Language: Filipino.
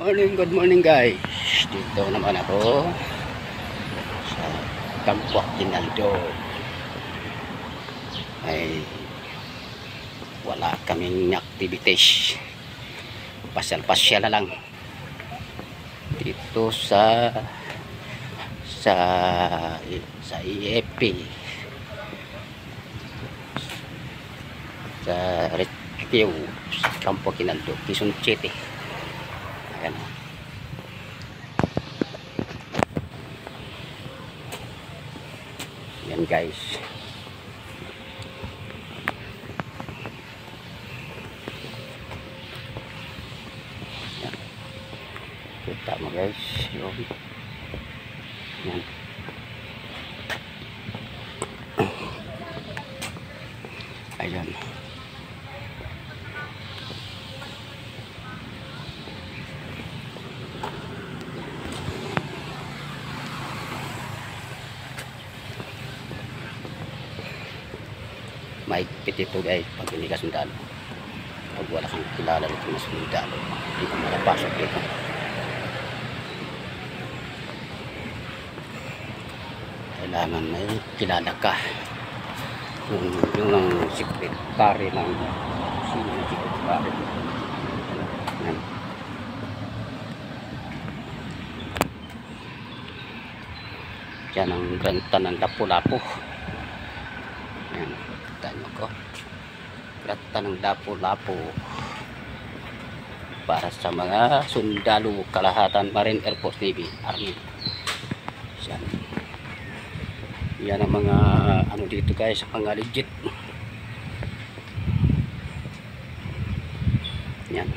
Good morning guys. Dito naman ako sa Campo Aguinaldo. Ay wala kaming activities. Pasyal-pasyal na lang dito sa EFP sa Rescue sa Campo Aguinaldo, Quezon City. Ayan. Yan guys. Yan. Kita mo guys. Yan. Yan. Ayan. Mahigpit ito guys pag hindi ka sundalo. Pag wala kang kilala nito na sundalo, hindi ka malapasok dito. Kailangan may kilala ka. Yung ang sekretary ng sekretary. Yan. Yan ang renta ng Lapu-Lapu. Yan, kita nyo ko. Renta ng Lapu-Lapu para sa mga sundalo, kalahatan, Marine, Air Force, Navy, Army. Yan. Yan ang mga ano dito guys, mga legit. Yan.